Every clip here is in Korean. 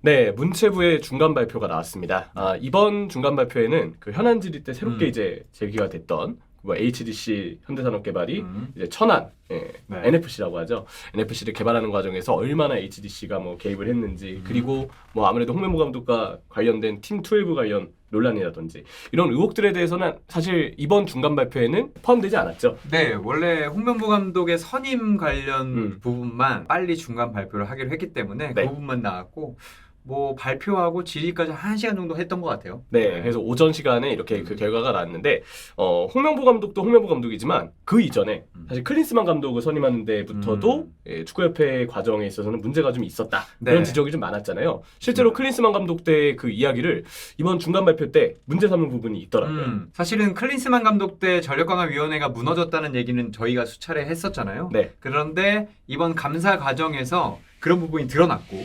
네, 문체부의 중간 발표가 나왔습니다. 이번 중간 발표에는 그 현안 질의 때 새롭게 이제 제기가 됐던 뭐 HDC 현대산업개발이 이제 천안 네. NFC라고 하죠. NFC를 개발하는 과정에서 얼마나 HDC가 뭐 개입을 했는지 그리고 뭐 아무래도 홍명보 감독과 관련된 팀12 관련 논란이라든지 이런 의혹들에 대해서는 사실 이번 중간 발표에는 포함되지 않았죠. 네, 원래 홍명보 감독의 선임 관련 부분만 빨리 중간 발표를 하기로 했기 때문에 네. 그 부분만 나왔고 뭐 발표하고 질의까지 1시간 정도 했던 것 같아요. 네, 그래서 오전 시간에 이렇게 그 결과가 나왔는데 홍명보 감독도 홍명보 감독이지만 그 이전에 사실 클린스만 감독을 선임하는 데부터도 축구협회 과정에 있어서는 문제가 좀 있었다. 네. 이런 지적이 좀 많았잖아요. 실제로 클린스만 감독 때 그 이야기를 이번 중간 발표 때 문제 삼는 부분이 있더라고요. 사실은 클린스만 감독 때 전력강화위원회가 무너졌다는 얘기는 저희가 수차례 했었잖아요. 네. 그런데 이번 감사 과정에서 그런 부분이 드러났고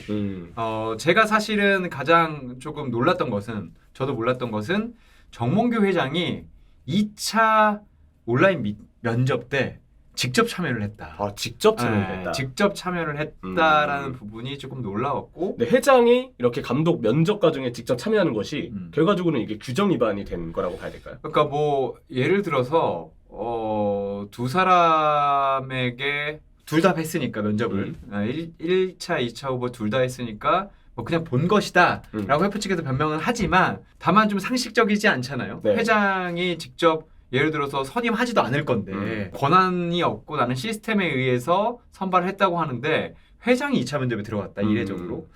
제가 사실은 가장 조금 놀랐던 것은 저도 몰랐던 것은 정몽규 회장이 2차 온라인 면접 때 직접 참여를 했다. 직접 참여를 했다. 직접 참여를 했다라는 부분이 조금 놀라웠고 네, 회장이 이렇게 감독 면접 과정에 직접 참여하는 것이 결과적으로는 이게 규정 위반이 된 거라고 봐야 될까요? 그러니까 뭐 예를 들어서 두 사람에게 둘 다 했으니까 면접을 1차, 2차 후보 둘 다 했으니까 뭐 그냥 본 것이다 라고 회프 측에서 변명은 하지만 다만 좀 상식적이지 않잖아요. 네. 회장이 직접 예를 들어서 선임하지도 않을 건데 권한이 없고 나는 시스템에 의해서 선발을 했다고 하는데 회장이 2차 면접에 들어갔다 이례적으로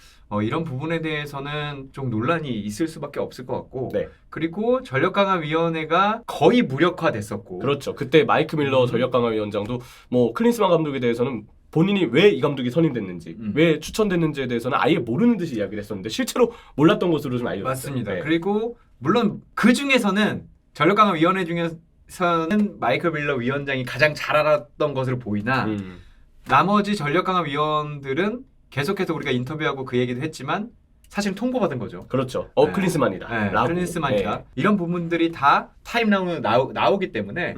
이런 부분에 대해서는 좀 논란이 있을 수밖에 없을 것 같고 네. 그리고 전력강화위원회가 거의 무력화됐었고 그렇죠. 그때 마이크 밀러 전력강화위원장도 뭐 클린스만 감독에 대해서는 본인이 왜 이 감독이 선임됐는지 왜 추천됐는지에 대해서는 아예 모르는 듯이 이야기를 했었는데 실제로 몰랐던 것으로 좀 알려졌어요. 맞습니다. 네. 그리고 물론 그 중에서는 전력강화위원회 중에서는 마이클 밀러 위원장이 가장 잘 알았던 것으로 보이나 나머지 전력강화위원들은 계속해서 우리가 인터뷰하고 그 얘기도 했지만 사실 통보받은 거죠. 그렇죠. 네. 클린스만이다. 네, 라고. 클린스만이다. 네. 이런 부분들이 다 타임라운에 나오기 때문에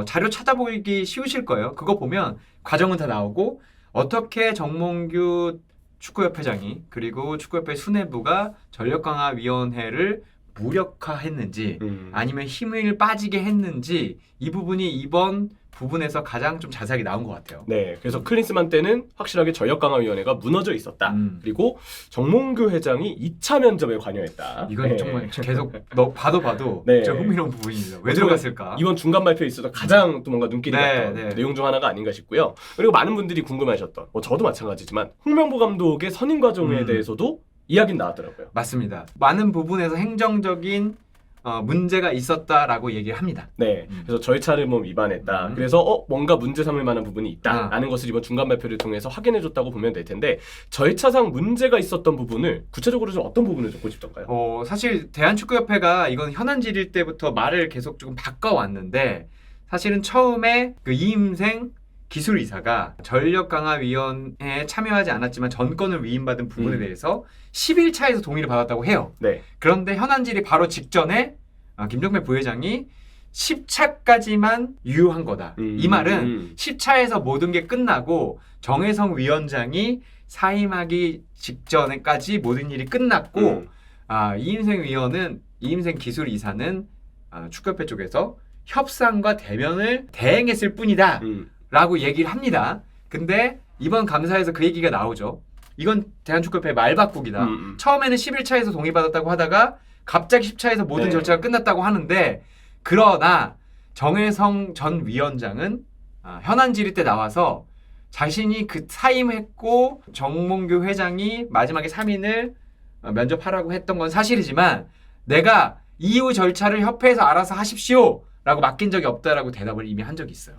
자료 찾아보기 쉬우실 거예요. 그거 보면 과정은 다 나오고 어떻게 정몽규 축구협회장이 그리고 축구협회 수뇌부가 전력강화위원회를 무력화했는지 아니면 힘을 빠지게 했는지 이 부분이 이번 부분에서 가장 좀 자세하게 나온 것 같아요. 네, 그래서 클린스만 때는 확실하게 전력강화위원회가 무너져 있었다. 그리고 정몽규 회장이 2차 면접에 관여했다. 이건 네. 정말 계속 봐도 네. 좀 흥미로운 부분입니다. 왜 들어갔을까? 이번 중간 발표에 있어서 가장 또 뭔가 눈길이 네, 갔던 네. 내용 중 하나가 아닌가 싶고요. 그리고 많은 분들이 궁금해하셨던, 저도 마찬가지지만 홍명보 감독의 선임 과정에 대해서도 이야기는 나왔더라고요. 맞습니다. 많은 부분에서 행정적인 문제가 있었다라고 얘기합니다. 네, 그래서 절차를 뭐 위반했다. 그래서 뭔가 문제 삼을 만한 부분이 있다라는 것을 이번 중간 발표를 통해서 확인해줬다고 보면 될 텐데 절차상 문제가 있었던 부분을 구체적으로 좀 어떤 부분을 좀 보집던가요? 사실 대한축구협회가 이건 현안 질의 때부터 말을 계속 조금 바꿔왔는데 사실은 처음에 그 이임생 기술이사가 전력강화위원회에 참여하지 않았지만 전권을 위임받은 부분에 대해서 11차에서 동의를 받았다고 해요. 네. 그런데 현안 질의 바로 직전에 김정배 부회장이 10차까지만 유효한 거다. 이 말은 10차에서 모든 게 끝나고 정혜성 위원장이 사임하기 직전에까지 모든 일이 끝났고 이임생 기술이사는 축구협회 쪽에서 협상과 대면을 대행했을 뿐이다 라고 얘기를 합니다. 근데 이번 감사에서 그 얘기가 나오죠. 이건 대한축구협회 말바꾸기다. 처음에는 11차에서 동의받았다고 하다가 갑자기 10차에서 모든 절차가 끝났다고 하는데 그러나 정혜성 전 위원장은 현안 질의 때 나와서 자신이 그 사임했고 정몽규 회장이 마지막에 3인을 면접하라고 했던 건 사실이지만 내가 이후 절차를 협회에서 알아서 하십시오 라고 맡긴 적이 없다라고 대답을 이미 한 적이 있어요.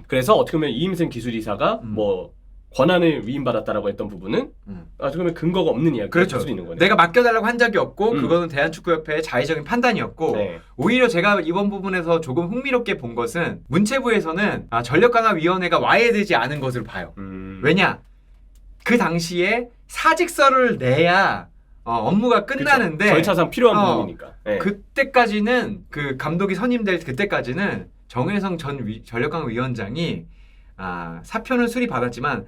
그래서 어떻게 보면 이임생 기술이사가 뭐 권한을 위임받았다라고 했던 부분은 어떻게 보면 근거가 없는 이야기가 그렇죠. 될 수 있는 거네요. 내가 맡겨달라고 한 적이 없고 그거는 대한축구협회의 자의적인 판단이었고 네. 오히려 제가 이번 부분에서 조금 흥미롭게 본 것은 문체부에서는 전력강화위원회가 와야 되지 않은 것으로 봐요. 왜냐? 그 당시에 사직서를 내야 업무가 끝나는데 그쵸. 절차상 필요한 부분이니까. 네. 그때까지는 그 감독이 선임될 그때까지는 정혜성 전 전력강화위원장이 사표는 수리받았지만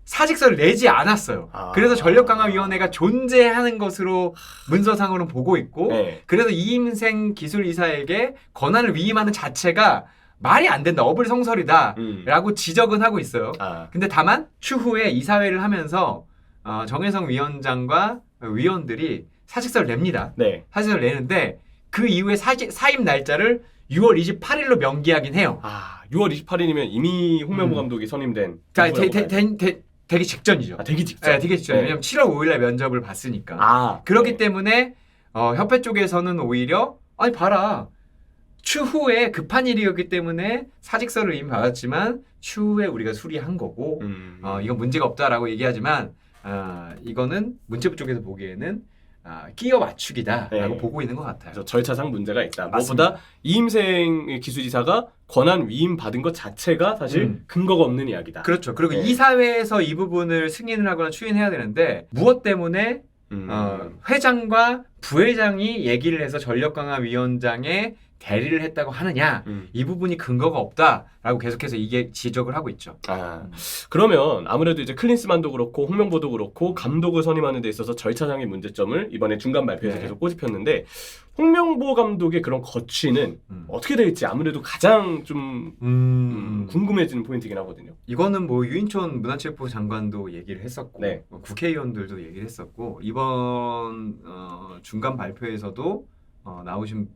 사직서를 내지 않았어요. 아. 그래서 전력강화위원회가 존재하는 것으로 문서상으로는 보고 있고 네. 그래서 이임생 기술이사에게 권한을 위임하는 자체가 말이 안 된다. 어불성설이다. 라고 지적은 하고 있어요. 근데 다만 추후에 이사회를 하면서 정혜성 위원장과 위원들이 사직서를 냅니다. 네. 사직서를 내는데 그 이후에 사임 날짜를 6월 28일로 명기하긴 해요. 6월 28일이면 이미 홍명보 감독이 선임된. 자, 되기 직전이죠. 되기 직전. 네, 되기 직전. 왜냐면 7월 5일날 면접을 봤으니까. 그렇기 네. 때문에 협회 쪽에서는 오히려 아니 봐라. 추후에 급한 일이었기 때문에 사직서를 이미 받았지만 추후에 우리가 수리한 거고 이건 문제가 없다라고 얘기하지만 이거는 문체부 쪽에서 보기에는 끼어 맞추기다라고 네. 보고 있는 것 같아요. 그래서 절차상 문제가 있다. 맞습니다. 무엇보다 이임생 기술이사가 권한 위임 받은 것 자체가 사실 근거가 없는 이야기다. 그렇죠. 그리고 네. 이사회에서 이 부분을 승인을 하거나 추인해야 되는데 무엇 때문에 회장과 부회장이 얘기를 해서 전력강화위원장에 대리를 했다고 하느냐 이 부분이 근거가 없다라고 계속해서 이게 지적을 하고 있죠. 그러면 아무래도 이제 클린스만도 그렇고 홍명보도 그렇고 감독을 선임하는 데 있어서 절차상의 문제점을 이번에 중간 발표에서 계속 꼬집혔는데 홍명보 감독의 그런 거취는 어떻게 될지 아무래도 가장 좀 궁금해지는 포인트이긴 하거든요. 이거는 뭐 유인촌 문화체육부 장관도 얘기를 했었고 네. 국회의원들도 얘기를 했었고 이번 중간 발표에서도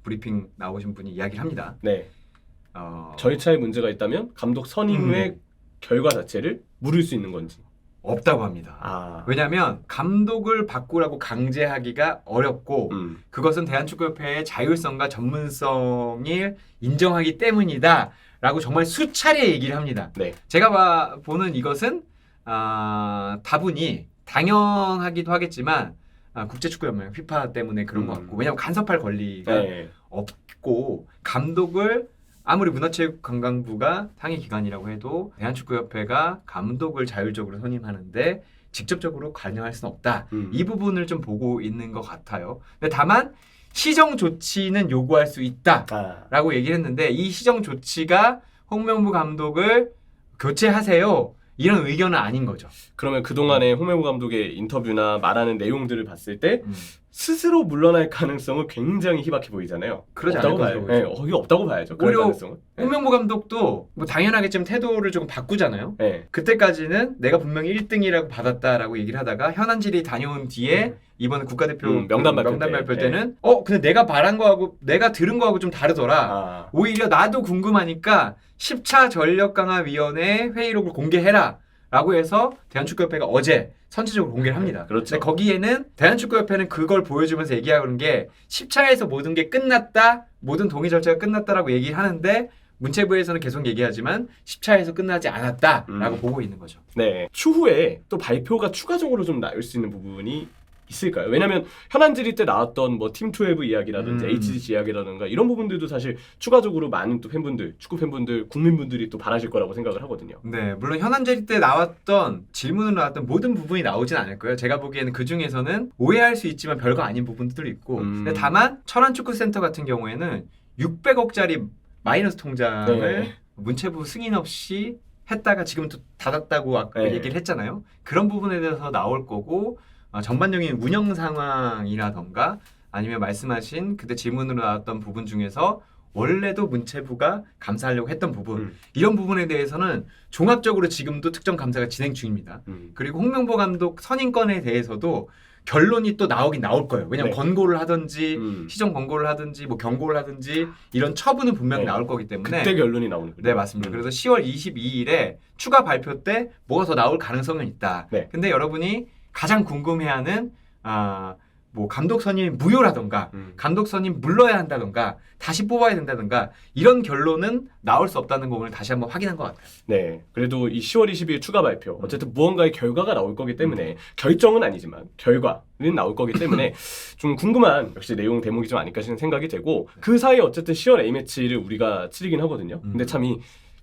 브리핑 나오신 분이 이야기를 합니다. 네. 절차에 문제가 있다면 감독 선임의 결과 자체를 물을 수 있는 건지 없다고 합니다. 왜냐하면 감독을 바꾸라고 강제하기가 어렵고 그것은 대한축구협회의 자율성과 전문성을 인정하기 때문이다라고 정말 수차례 얘기를 합니다. 네. 제가 보는 이것은 다분히 당연하기도 하겠지만 국제축구연맹 FIFA 때문에 그런 것 같고 왜냐하면 간섭할 권리가 없고 감독을 아무리 문화체육관광부가 상위 기관이라고 해도 대한축구협회가 감독을 자율적으로 선임하는데 직접적으로 관여할 수는 없다. 이 부분을 좀 보고 있는 것 같아요. 근데 다만 시정 조치는 요구할 수 있다라고 얘기를 했는데 이 시정 조치가 홍명보 감독을 교체하세요. 이런 의견은 아닌 거죠. 그러면 그동안의 홍명보 감독의 인터뷰나 말하는 내용들을 봤을 때 스스로 물러날 가능성은 굉장히 희박해 보이잖아요. 그러지 없다고 않을까 봐요. 네, 거의 없다고 봐야죠. 그럴 오히려 가능성은. 홍명보 감독도 뭐 당연하겠지만 태도를 조금 바꾸잖아요. 네. 그때까지는 내가 분명히 1등이라고 받았다라고 얘기를 하다가 현안질이 다녀온 뒤에 이번 국가대표 명단 발표 때는 근데 내가 말한 거하고 내가 들은 거하고 좀 다르더라. 오히려 나도 궁금하니까 10차 전력강화위원회 회의록을 공개해라 라고 해서 대한축구협회가 어제 선체적으로 공개를 합니다. 그렇죠. 근데 거기에는 대한축구협회는 그걸 보여주면서 얘기하는 게 10차에서 모든 게 끝났다, 모든 동의 절차가 끝났다라고 얘기를 하는데 문체부에서는 계속 얘기하지만 10차에서 끝나지 않았다라고 보고 있는 거죠. 네. 추후에 또 발표가 추가적으로 좀 나올 수 있는 부분이 있을까요? 왜냐하면 현안질의 때 나왔던 뭐 팀12 이야기라든지 HDC 이야기라든가 이런 부분들도 사실 추가적으로 많은 또 팬분들, 축구 팬분들, 국민분들이 또 바라실 거라고 생각을 하거든요. 네, 물론 현안질의 때 나왔던 질문으로 나왔던 모든 부분이 나오진 않을 거예요. 제가 보기에는 그 중에서는 오해할 수 있지만 별거 아닌 부분들도 있고, 근데 다만 철안축구센터 같은 경우에는 600억짜리 마이너스 통장을 문체부 승인 없이 했다가 지금 또 닫았다고 아까 얘기를 했잖아요. 그런 부분에 대해서 나올 거고. 전반적인 운영 상황이라던가 아니면 말씀하신 그때 질문으로 나왔던 부분 중에서 원래도 문체부가 감사하려고 했던 부분 이런 부분에 대해서는 종합적으로 지금도 특정 감사가 진행 중입니다. 그리고 홍명보 감독 선임건에 대해서도 결론이 또 나오긴 나올 거예요. 왜냐하면 권고를 하든지 시정 권고를 하든지 뭐 경고를 하든지 이런 처분은 분명히 나올 거기 때문에 그때 결론이 나오는 거죠. 네, 맞습니다. 그래서 10월 22일에 추가 발표 때 뭐가 더 나올 가능성은 있다. 근데 여러분이 가장 궁금해하는 뭐 감독 선임 무효라던가 감독 선임 물러야 한다던가 다시 뽑아야 된다던가 이런 결론은 나올 수 없다는 거 오늘 다시 한번 확인한 것 같아요. 네, 그래도 이 10월 22일 추가 발표 어쨌든 무언가의 결과가 나올 거기 때문에 결정은 아니지만 결과는 나올 거기 때문에 좀 궁금한 역시 내용 대목이 좀 아닐까 싶은 생각이 되고 그 사이에 어쨌든 10월 A매치를 우리가 치르긴 하거든요. 근데 참 이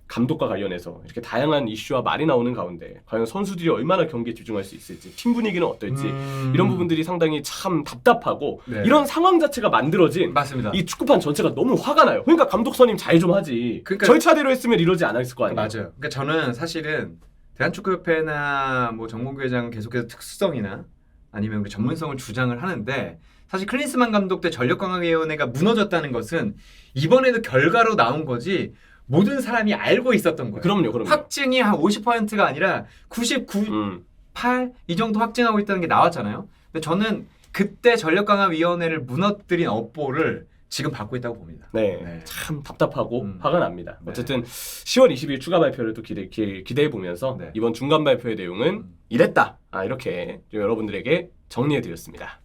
감독과 관련해서 이렇게 다양한 이슈와 말이 나오는 가운데 과연 선수들이 얼마나 경기에 집중할 수 있을지, 팀 분위기는 어떨지 이런 부분들이 상당히 참 답답하고 네. 이런 상황 자체가 만들어진 맞습니다. 이 축구판 전체가 너무 화가 나요. 그러니까 감독 선임 잘 좀 하지. 그러니까- 절차대로 했으면 이러지 않았을 거 아니에요. 맞아요. 그러니까 저는 사실은 대한축구협회나 뭐 정몽규 회장 계속해서 특수성이나 아니면 그 전문성을 주장을 하는데 사실 클린스만 감독 때 전력강화위원회가 무너졌다는 것은 이번에도 결과로 나온 거지 모든 사람이 알고 있었던 거예요. 그럼요. 확증이 한 50%가 아니라 99, 8 이 정도 확증하고 있다는 게 나왔잖아요. 근데 저는 그때 전력강화위원회를 무너뜨린 업보를 지금 받고 있다고 봅니다. 네, 참 답답하고 화가 납니다. 네. 어쨌든 10월 20일 추가 발표를 또 기대해 보면서 네. 이번 중간 발표의 내용은 이랬다. 이렇게 좀 여러분들에게 정리해 드렸습니다.